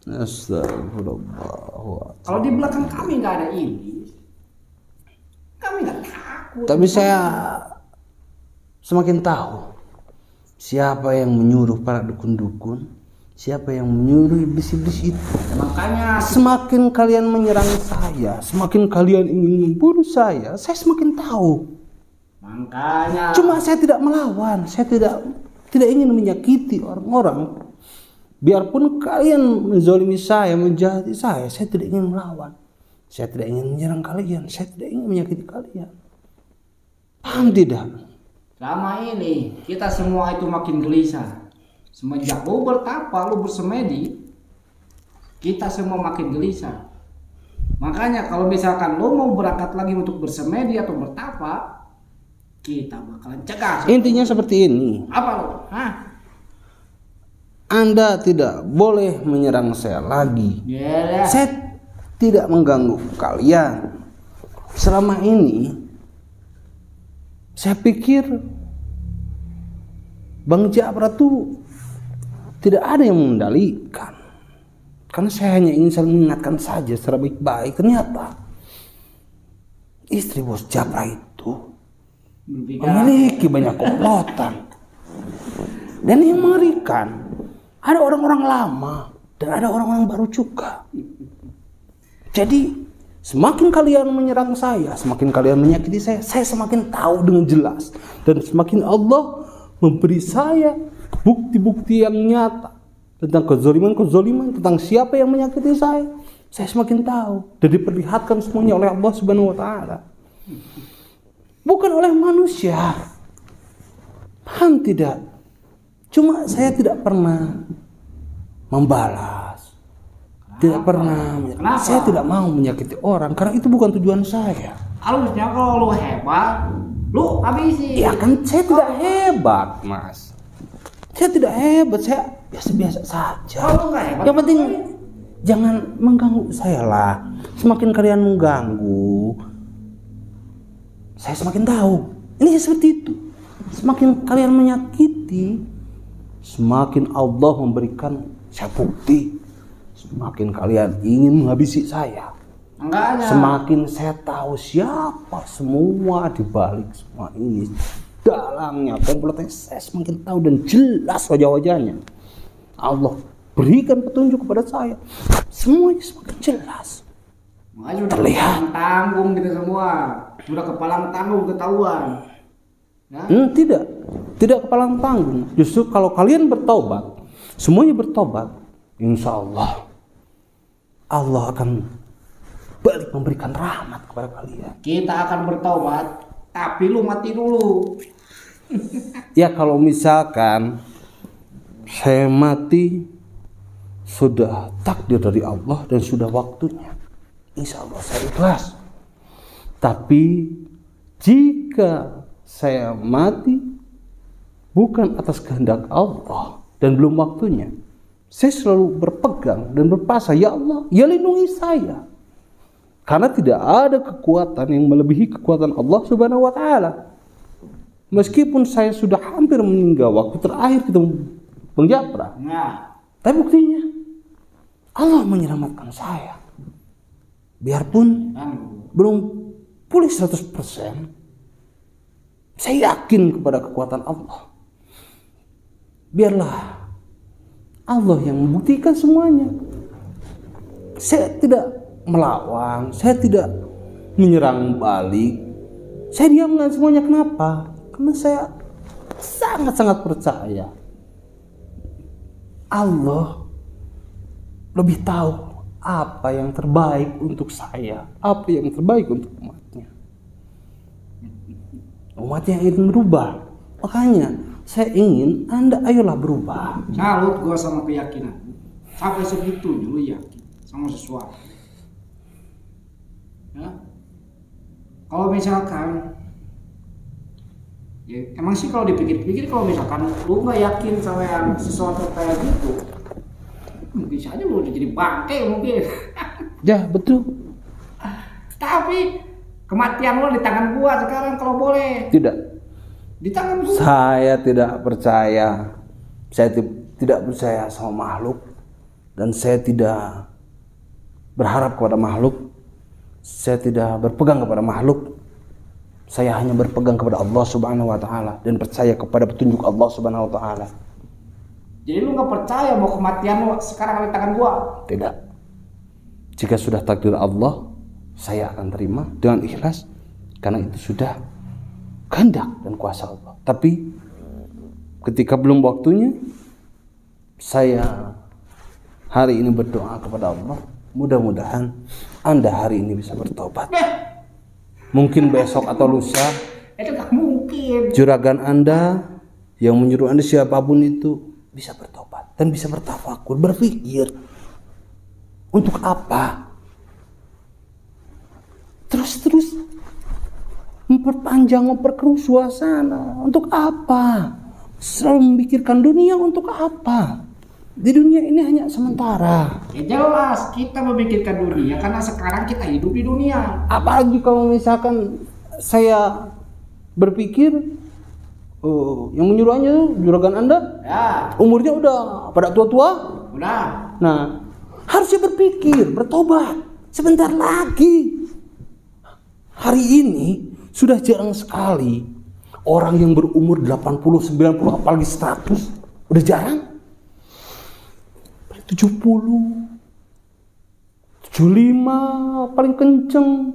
Astagfirullah. Kalau di belakang kami nggak ada iblis, kami nggak takut. Tapi saya semakin tahu siapa yang menyuruh para dukun-dukun, siapa yang menyuruh iblis-iblis itu. Makanya Semakin kalian menyerang saya, semakin kalian ingin membunuh saya semakin tahu. makanya Cuma saya tidak melawan, saya tidak ingin menyakiti orang-orang. Biarpun kalian menzalimi saya, menjahati saya tidak ingin melawan. Saya tidak ingin menyerang kalian, saya tidak ingin menyakiti kalian. Paham tidak? selama ini kita semua itu makin gelisah. Semenjak lu bertapa, lu bersemedi, kita semua makin gelisah. Makanya kalau misalkan lu mau berangkat lagi untuk bersemedi atau bertapa, kita bakalan cegah. Intinya seperti ini. Apa lu? Hah? Anda tidak boleh menyerang saya lagi. Yeah. Saya tidak mengganggu kalian. Selama ini saya pikir Bang Ja'far tuh tidak ada yang mengendalikan. Karena saya hanya ingin saling mengingatkan saja secara baik-baik. Ternyata istri bos Ja'far itu memiliki banyak komplotan. Dan yang mengerikan, ada orang-orang lama dan ada orang-orang baru juga. Jadi semakin kalian menyerang saya, semakin kalian menyakiti saya semakin tahu dengan jelas. Dan semakin Allah memberi saya bukti-bukti yang nyata tentang kezaliman, tentang siapa yang menyakiti saya semakin tahu. Dan diperlihatkan semuanya oleh Allah Subhanahu wa Ta'ala, bukan oleh manusia. Paham tidak? Cuma saya tidak pernah membalas, tidak pernah. Kenapa? Saya tidak mau menyakiti orang karena itu bukan tujuan saya. Harusnya kalau lu hebat, lu habisi. Ya kan saya tidak hebat, Mas. Saya tidak hebat, saya biasa-biasa saja. Kalau lu nggak hebat, Yang penting jangan mengganggu saya lah. Semakin kalian mengganggu, saya semakin tahu. Ini seperti itu. Semakin kalian menyakiti, semakin Allah memberikan saya bukti. Semakin kalian ingin menghabisi saya, enggak ada. semakin saya tahu siapa semua di balik semua ini. Dalangnya, komplotnya saya semakin tahu dan jelas wajah-wajahnya. Allah berikan petunjuk kepada saya, semuanya semakin jelas. Makanya sudah Terlihat. kepalang tanggung gitu semua. Sudah kepalang tanggung ketahuan. Ya? Tidak kepalang tanggung. Justru kalau kalian bertobat, semuanya bertobat, insya Allah Allah akan balik memberikan rahmat kepada kalian. Kita akan bertobat, tapi lu mati dulu. Ya kalau misalkan saya mati, sudah takdir dari Allah dan sudah waktunya, insya Allah saya ikhlas. Tapi jika saya mati bukan atas kehendak Allah dan belum waktunya, saya selalu berpegang dan berpasrah, ya Allah, ya lindungi saya. Karena tidak ada kekuatan yang melebihi kekuatan Allah Subhanahu wa Ta'ala. Meskipun saya sudah hampir meninggal waktu terakhir ketemu Bang Ja'far, Nah, tapi buktinya Allah menyelamatkan saya. Biarpun kan belum pulih 100%, saya yakin kepada kekuatan Allah. Biarlah Allah yang membuktikan semuanya. Saya tidak melawan, saya tidak menyerang balik. Saya diamkan semuanya. Kenapa? Karena saya sangat-sangat percaya Allah lebih tahu apa yang terbaik untuk saya, apa yang terbaik untuk umatnya. Umatnya ingin berubah. Makanya saya ingin Anda ayolah berubah. salut gua sama keyakinan. Sampai segitu dulu yakin sama sesuatu. Ya. Kalau misalkan ya, emang sih kalau dipikir-pikir kalau misalkan lu nggak yakin sama yang sesuatu kayak gitu, mungkin saja lu udah jadi bangke mungkin. Ya betul. Tapi kematian lu di tangan gua sekarang kalau boleh. Tidak. Di tangan gua. Saya tidak percaya. Saya tidak percaya sama makhluk. dan saya tidak berharap kepada makhluk, saya tidak berpegang kepada makhluk, saya hanya berpegang kepada Allah Subhanahu wa taala dan percaya kepada petunjuk Allah Subhanahu wa taala. Jadi lu nggak percaya bahwa kematian lu sekarang ada di tangan gua? Tidak. Jika sudah takdir Allah, saya akan terima dengan ikhlas karena itu sudah kehendak dan kuasa Allah. Tapi ketika belum waktunya, saya hari ini berdoa kepada Allah, mudah-mudahan Anda hari ini bisa bertobat. Mungkin besok atau lusa, itu gak mungkin. Juragan Anda yang menyuruh Anda siapapun itu bisa bertobat dan bisa bertafakur, berpikir untuk apa? Terus memperkeruh suasana untuk apa? Selalu memikirkan dunia untuk apa? Di dunia ini hanya sementara. Ya jelas kita memikirkan dunia karena sekarang kita hidup di dunia. Apalagi kalau misalkan saya berpikir yang menyuruhnya juragan Anda Ya. umurnya udah pada tua-tua. Udah. Nah, harusnya berpikir, bertobat sebentar lagi. Hari ini sudah jarang sekali orang yang berumur 80, 90, apalagi 100. Udah jarang. 70, 75 paling kenceng.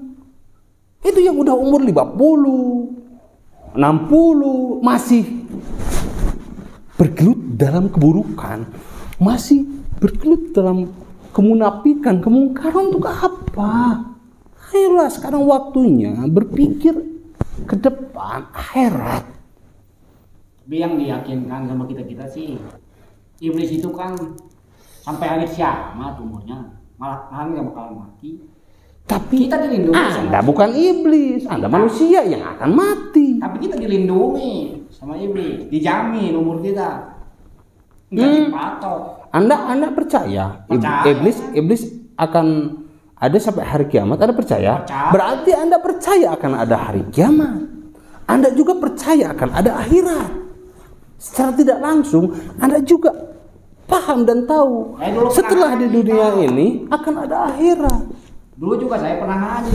Itu yang udah umur 50, 60 masih bergelut dalam keburukan, masih bergelut dalam kemunafikan, kemungkaran untuk apa? Ayolah sekarang waktunya berpikir ke depan akhirat. Tapi yang diyakinkan sama kita sih, iblis itu kan sampai hari kiamat umurnya, malah nggak bakalan mati. Tapi kita dilindungi. Anda bukan iblis, Anda manusia yang akan mati. Tapi kita dilindungi sama iblis, dijamin umur kita nggak dipatok. Anda percaya, iblis akan ada sampai hari kiamat? Anda percaya? Berarti Anda percaya akan ada hari kiamat. Anda juga percaya akan ada akhirat. Secara tidak langsung Anda juga paham dan tahu setelah di dunia ini akan ada akhirat. Dulu juga saya pernah ngaji.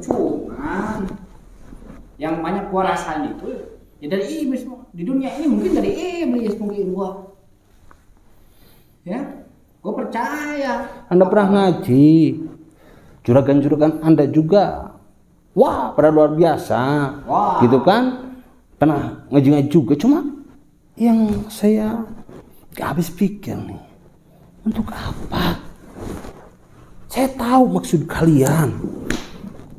Cuman yang banyak gua rasain itu ya dari iblis. Di dunia ini mungkin dari iblis mungkin gua. Ya, gua percaya. Anda pernah ngaji. Juragan-juragan Anda juga, wah, pada luar biasa. Wah. Gitu kan? Pernah ngaji juga. Cuma yang saya gak habis pikir nih, untuk apa? Saya tahu maksud kalian,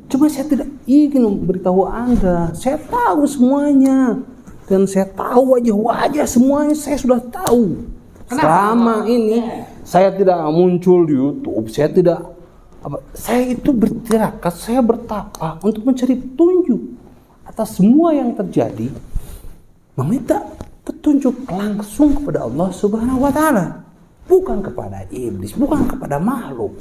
cuma saya tidak ingin memberitahu Anda. Saya tahu semuanya, dan saya tahu wajah-wajah semuanya. Saya sudah tahu. Selama ini saya tidak muncul di YouTube, saya itu bertirakat, saya bertapa untuk mencari petunjuk atas semua yang terjadi, meminta petunjuk langsung kepada Allah Subhanahu wa taala, bukan kepada iblis, bukan kepada makhluk.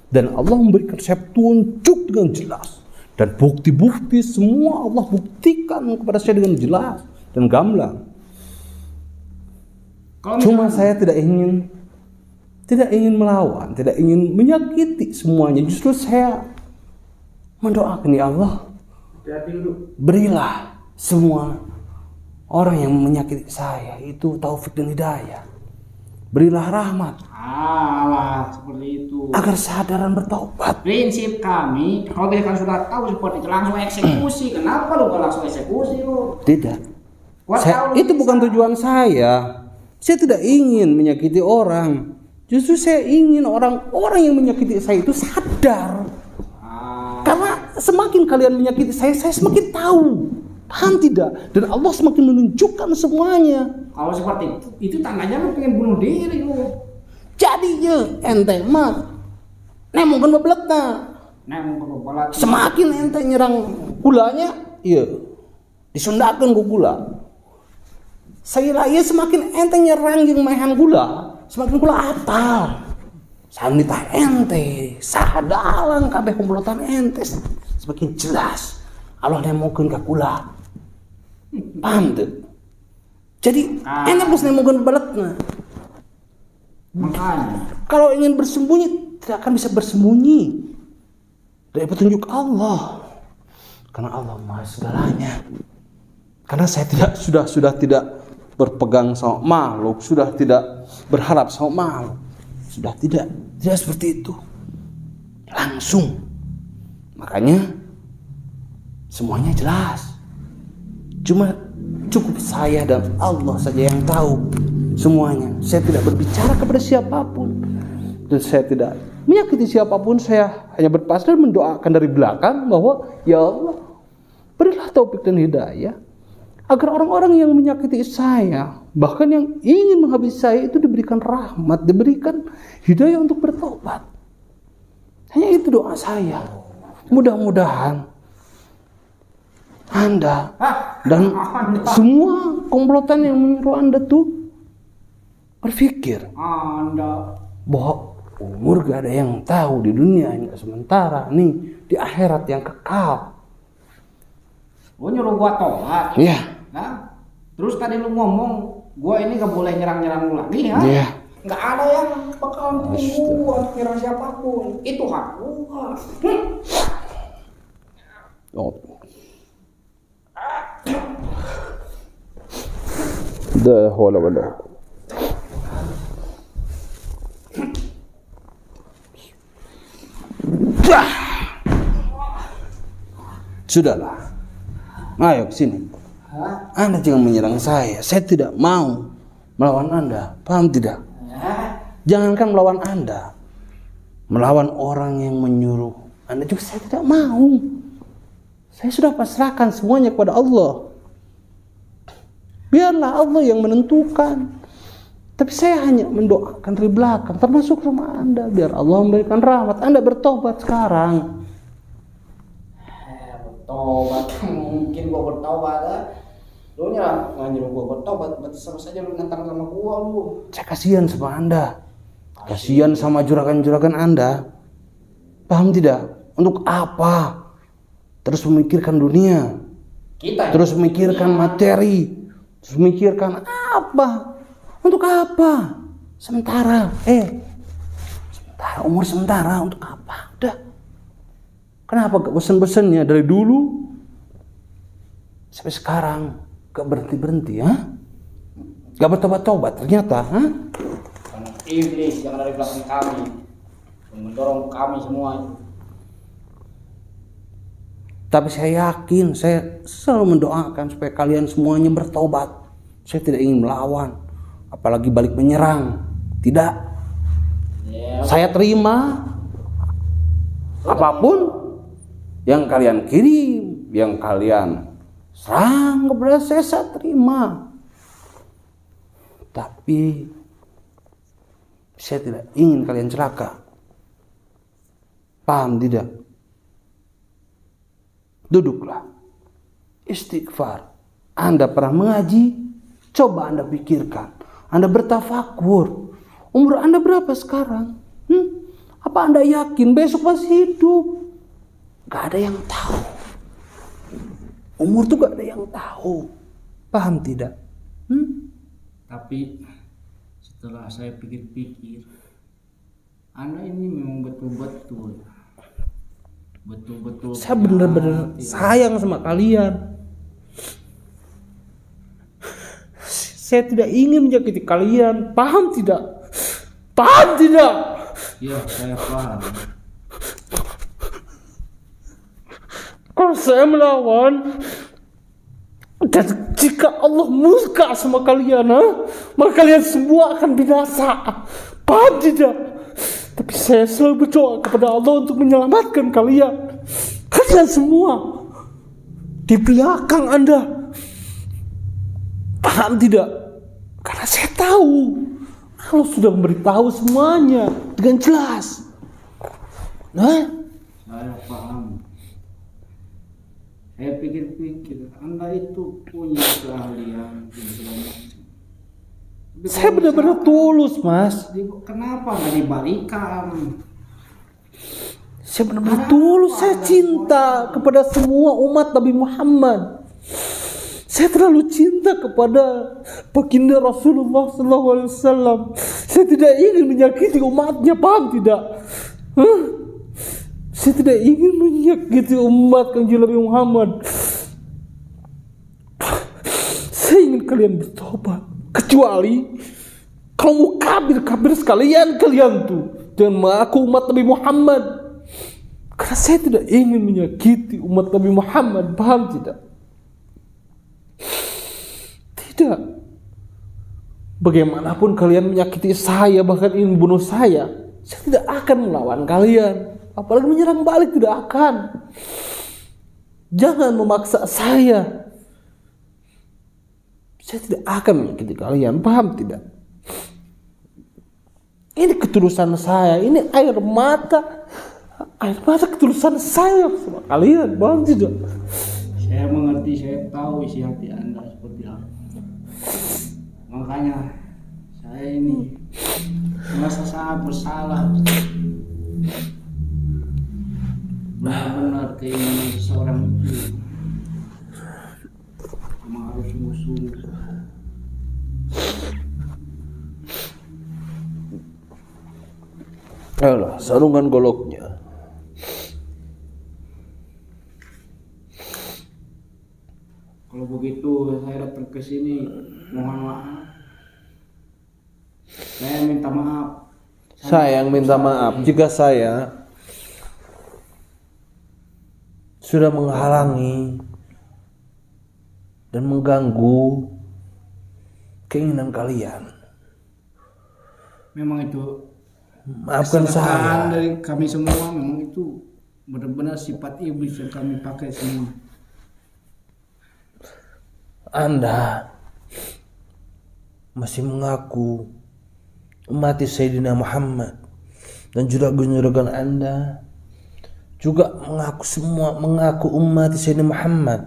Dan Allah memberikan saya petunjuk dengan jelas, dan bukti-bukti semua Allah buktikan kepada saya dengan jelas dan gamblang. Cuma saya tidak ingin melawan, tidak ingin menyakiti semuanya. Justru saya mendoakan, ya Allah, berilah semua orang yang menyakiti saya itu taufik dan hidayah. Berilah rahmat. Seperti itu. Agar sadaran bertobat. Prinsip kami, kalau kalian sudah tahu seperti itu langsung eksekusi. Kenapa lu gak langsung eksekusi lu? Tidak. Itu bukan tujuan saya. Saya tidak ingin menyakiti orang. Justru saya ingin orang-orang yang menyakiti saya itu sadar. Karena semakin kalian menyakiti saya semakin tahu. Paham tidak? Dan Allah semakin menunjukkan semuanya. Kalau seperti itu tandanya lu pengen bunuh diri lu. Jadinya ente mah nemongkeun bebelekna. Semakin ente nyerang gulanya, iya disundakeun ku gula. Saira ieu semakin ente nyerang jeung maehan gula, semakin gula apal. Sanita ente, sadalang kabeh komplotan ente semakin jelas. Allah nemongkeun ka gula. Paham tuh? Jadi enak geus nemongkeun baletna. Makanya Kalau ingin bersembunyi, tidak akan bisa bersembunyi dari petunjuk Allah. Karena Allah Maha segalanya. Karena saya sudah tidak berpegang sama makhluk, sudah tidak berharap sama makhluk, sudah tidak seperti itu. Langsung. Makanya semuanya jelas. Cuma cukup saya dan Allah saja yang tahu semuanya. Saya tidak berbicara kepada siapapun dan saya tidak menyakiti siapapun. Saya hanya berpasrah mendoakan dari belakang bahwa ya Allah, berilah taufik dan hidayah agar orang-orang yang menyakiti saya, bahkan yang ingin menghabisi saya, itu diberikan rahmat, diberikan hidayah untuk bertobat. Hanya itu doa saya. Mudah-mudahan Anda dan semua komplotan yang menyuruh Anda tuh berpikir bahwa umur gak ada yang tahu di dunia ini, sementara nih di akhirat yang kekal. Lu nyuruh gua tobat. Iya. Nah, terus tadi lu ngomong gua ini gak boleh nyerang-nyerang lu lagi ya? Iya. Gak ada yang bakal ngomong gua kira siapapun. Itu hak gua. Oh. Dah wala wala. Sudahlah. Ayo ke sini. Anda jangan menyerang saya. Saya tidak mau melawan Anda. Paham tidak? Jangankan melawan Anda, melawan orang yang menyuruh Anda juga saya tidak mau. Saya sudah pasrahkan semuanya kepada Allah. Biarlah Allah yang menentukan. Tapi saya hanya mendoakan dari belakang, termasuk sama Anda. Biar Allah memberikan rahmat. Anda bertobat sekarang. Bertobat, mungkin gua bertobat ya. Lu nyuruh gua bertobat, berarti sama saja lu menentang sama gua lu. Saya kasihan sama Anda. Kasihan sama juragan-juragan Anda. Paham tidak? Untuk apa? Terus memikirkan dunia. Terus memikirkan materi. Terus memikirkan apa? Untuk apa? Sementara. Sementara, umur sementara. Untuk apa? Udah. Kenapa gak bosan-bosannya dari dulu sampai sekarang gak berhenti-berhenti, ha? Gak bertobat-tobat ternyata, ha? Karena iblis yang ada di belakang kami mendorong kami semua itu. Tapi saya yakin, saya selalu mendoakan supaya kalian semuanya bertobat. Saya tidak ingin melawan, apalagi balik menyerang. Tidak. Saya terima apapun yang kalian kirim, yang kalian serang kepada saya terima. Tapi saya tidak ingin kalian celaka. Paham tidak? Duduklah. Istighfar. Anda pernah mengaji? Coba Anda pikirkan. Anda bertafakur. Umur Anda berapa sekarang? Apa Anda yakin besok masih hidup? Gak ada yang tahu. Umur tuh gak ada yang tahu. Paham tidak? Tapi setelah saya pikir-pikir, Anda ini memang betul-betul saya benar-benar sayang sama kalian. Saya tidak ingin menyakiti kalian. Paham tidak? Paham tidak? Ya, saya paham. Kalau saya melawan, dan jika Allah murka sama kalian, maka kalian semua akan binasa. Paham tidak? Tapi saya selalu berdoa kepada Allah untuk menyelamatkan kalian. Kalian semua di belakang Anda. Paham tidak? Karena saya tahu Allah sudah memberitahu semuanya dengan jelas. Saya paham. Saya pikir-pikir, Anda itu punya keahlian dan segala macam. Saya benar-benar tulus, Mas. Kenapa nggak dibalikan? Saya benar-benar tulus. Saya cinta kepada semua umat Nabi Muhammad. Saya terlalu cinta kepada baginda Rasulullah SAW. Saya tidak ingin menyakiti umatnya, paham tidak? Saya tidak ingin menyakiti umat Kanjeng Nabi Muhammad. Saya ingin kalian bertobat. Kecuali kalau mau kafir sekalian kalian tuh, dan mengaku umat Nabi Muhammad. Karena saya tidak ingin menyakiti umat Nabi Muhammad, paham tidak? Tidak. Bagaimanapun kalian menyakiti saya, bahkan ingin bunuh saya tidak akan melawan kalian. Apalagi menyerang balik, tidak akan. Jangan memaksa saya. Saya tidak akan menyakiti kalian, paham tidak? Ini ketulusan saya, ini air mata ketulusan saya sama kalian, paham tidak? Saya mengerti, saya tahu isi hati Anda seperti apa. Makanya saya ini merasa sangat bersalah. Benar-benar keinginan seseorang itu memang harus sungguh-sungguh. Ayolah, sarungan goloknya. Kalau begitu saya datang ke sini, mohon maaf. Saya minta maaf. Saya yang minta maaf jika saya sudah menghalangi dan mengganggu keinginan kalian. Memang itu maafkan saya. Dari kami semua, memang itu benar-benar sifat iblis yang kami pakai semua. Anda masih mengaku umat Sayyidina Muhammad, dan juga juragan Anda juga mengaku umat Sayyidina Muhammad.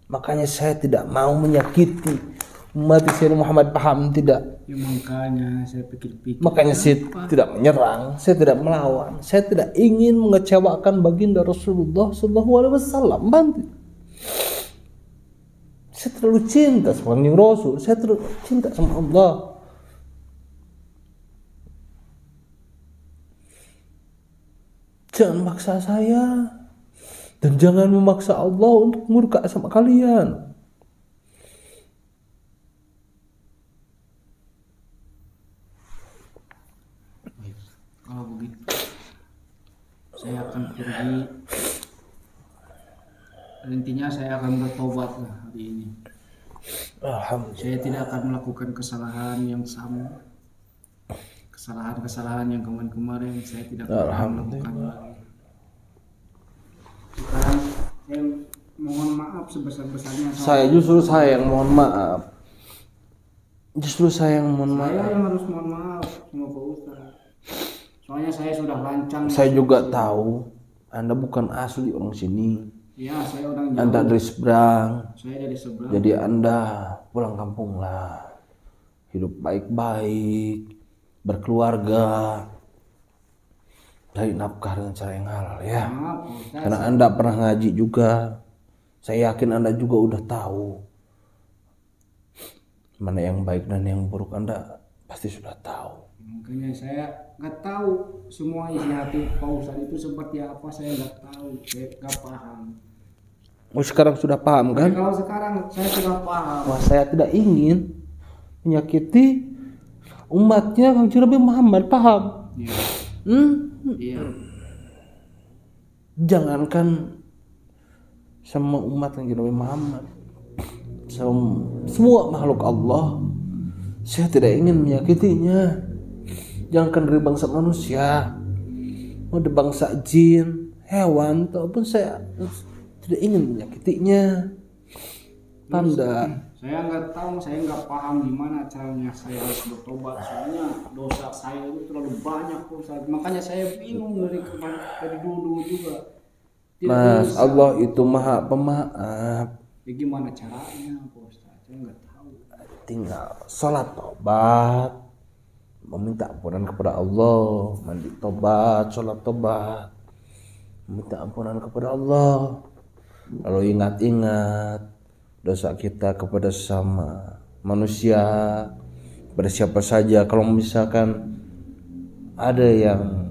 Makanya saya tidak mau menyakiti umat Sayyidina Muhammad, paham tidak? Ya, makanya saya pikir-pikir. Makanya saya tidak menyerang, saya tidak melawan, saya tidak ingin mengecewakan baginda Rasulullah SAW. Bantu. Saya terlalu cinta sama Kanjeng Rasul, saya terlalu cinta sama Allah. Jangan maksa saya, dan jangan memaksa Allah untuk murka sama kalian. Kalau begitu, saya akan pergi. Intinya saya akan bertobat lah hari ini. Alhamdulillah. Saya tidak akan melakukan kesalahan yang sama. Kesalahan yang kemarin saya tidak akan melakukan lagi. Sekarang saya mohon maaf sebesar-besarnya. Saya yang mohon maaf. Saya yang harus mohon maaf sama Pak Ustaz. Soalnya saya sudah lancang. Saya juga tahu Anda bukan asli orang sini. Ya, saya orang Jawa. Anda dari seberang. Saya dari seberang. Jadi Anda pulang kampung lah. Hidup baik-baik, berkeluarga, cari nafkah dengan cara yang halal ya. Karena Anda pernah ngaji juga. Saya yakin Anda juga udah tahu mana yang baik dan yang buruk. Anda pasti sudah tahu. Makanya saya nggak tahu semua isi hati Pak Ustadz itu seperti apa. Saya nggak tahu, saya nggak paham. Oh, sekarang sudah paham kan? Kalau sekarang saya sudah paham. Wah, saya tidak ingin menyakiti umatnya Kanjeng Nabi Muhammad, paham? Iya. Iya. Jangankan sama umat Kanjeng Nabi Muhammad, semua makhluk Allah, saya tidak ingin menyakitinya. Jangankan dari bangsa manusia, mau dari bangsa jin, hewan, ataupun saya tidak ingin menyakitinya. Tanda. Saya nggak tahu, saya nggak paham gimana caranya saya harus bertobat. Soalnya dosa saya itu terlalu banyak, Ustaz. Makanya saya bingung dari dulu juga. Mas, bisa. Allah itu Maha Pemaaf. Ya, gimana caranya, Ustaz? Saya nggak tahu. Tinggal sholat tobat, meminta ampunan kepada Allah, mandi tobat, sholat tobat, meminta ampunan kepada Allah. Lalu ingat-ingat dosa kita kepada sesama manusia, pada siapa saja. Kalau misalkan ada yang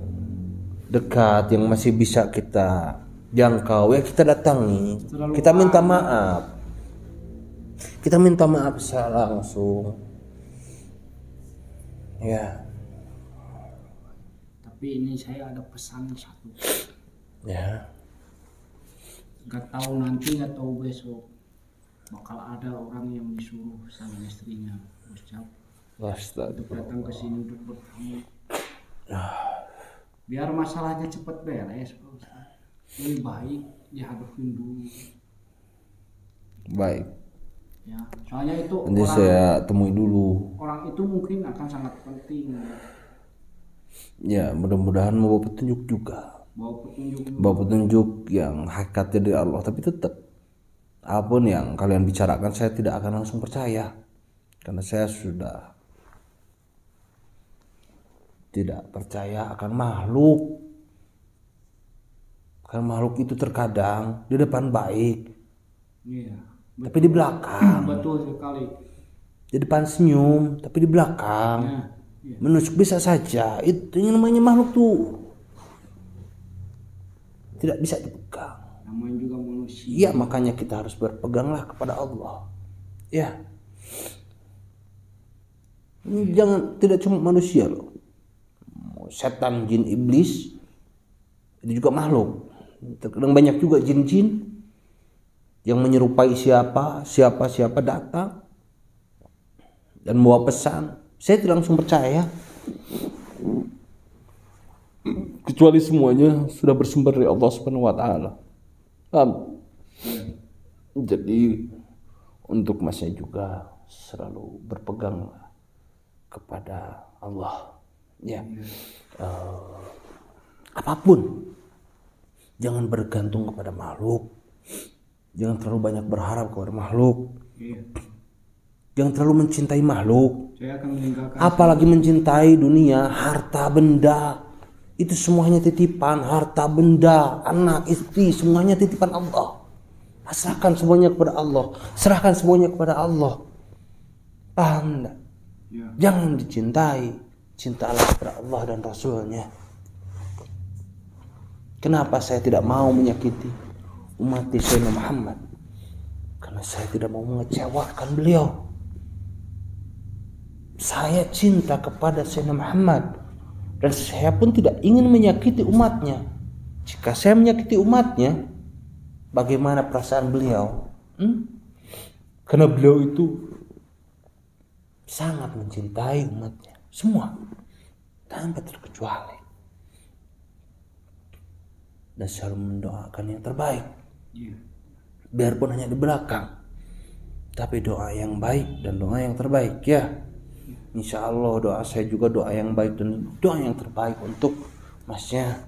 dekat yang masih bisa kita jangkau, ya kita datangi, kita minta maaf. Kita minta maaf secara langsung. Ya. Tapi ini saya ada pesan satu. Ya. Gak tahu nanti, gak tahu besok bakal ada orang yang disuruh sama istrinya, Ustaz, untuk datang ke sini untuk bertamu. Biar masalahnya cepat beres, Ustaz. Lebih baik dihadapin dulu. Baik. Ya, soalnya itu nanti orang, saya temui dulu. Orang itu mungkin akan sangat penting. Ya, mudah-mudahan membawa petunjuk juga. Bawa petunjuk yang hakikatnya dari Allah. Tapi tetap apapun yang kalian bicarakan, saya tidak akan langsung percaya, karena saya sudah tidak percaya akan makhluk. Karena makhluk itu terkadang di depan baik, iya, tapi di belakang betul sekali. Di depan senyum, tapi di belakang iya. Menusuk bisa saja. Itu yang namanya makhluk tuh tidak bisa dipegang. Namanya juga manusia. Iya, makanya kita harus berpeganglah kepada Allah. Ya. Jangan, tidak cuma manusia loh. Setan, jin, iblis itu juga makhluk. Terkadang banyak juga jin-jin yang menyerupai siapa datang dan membawa pesan. Saya tidak langsung percaya, kecuali semuanya sudah bersumber dari Allah Subhanahu wa taala. Jadi untuk masnya juga selalu berpegang kepada Allah. Ya. Apapun, jangan bergantung kepada makhluk. Jangan terlalu banyak berharap kepada makhluk. Jangan terlalu mencintai makhluk. Saya akan meninggalkan. Apalagi mencintai dunia, harta benda. Itu semuanya titipan, harta benda, anak, istri, semuanya titipan Allah. Pasrahkan semuanya kepada Allah. Serahkan semuanya kepada Allah. Paham enggak? Ya. Jangan dicintai. Cintalah kepada Allah dan Rasulnya. Kenapa saya tidak mau menyakiti umat Sayyidina Muhammad? Karena saya tidak mau mengecewakan beliau. Saya cinta kepada Sayyidina Muhammad, dan saya pun tidak ingin menyakiti umatnya. Jika saya menyakiti umatnya, bagaimana perasaan beliau? Karena beliau itu sangat mencintai umatnya, semua, tanpa terkecuali, dan selalu mendoakan yang terbaik. Biarpun hanya di belakang, tapi doa yang baik dan doa yang terbaik. Ya, insya Allah doa saya juga doa yang baik dan doa yang terbaik untuk masnya.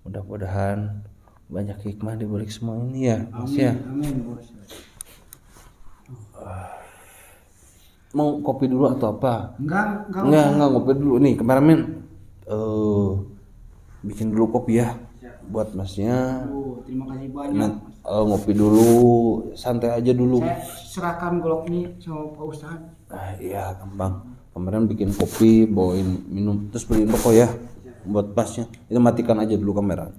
Mudah-mudahan banyak hikmah di balik semua ini ya, Mas ya. Amin. Mau kopi dulu atau apa? Enggak Ngopi dulu nih, kameramen. Bikin dulu kopi ya buat masnya. Terima kasih banyak. Ngopi dulu, santai aja dulu. Saya serahkan golok ini sama Pak Ustadz. Iya, gampang. Kemarin bikin kopi, bawain minum, terus beliin rokok ya buat pasnya. Itu matikan aja dulu kamera.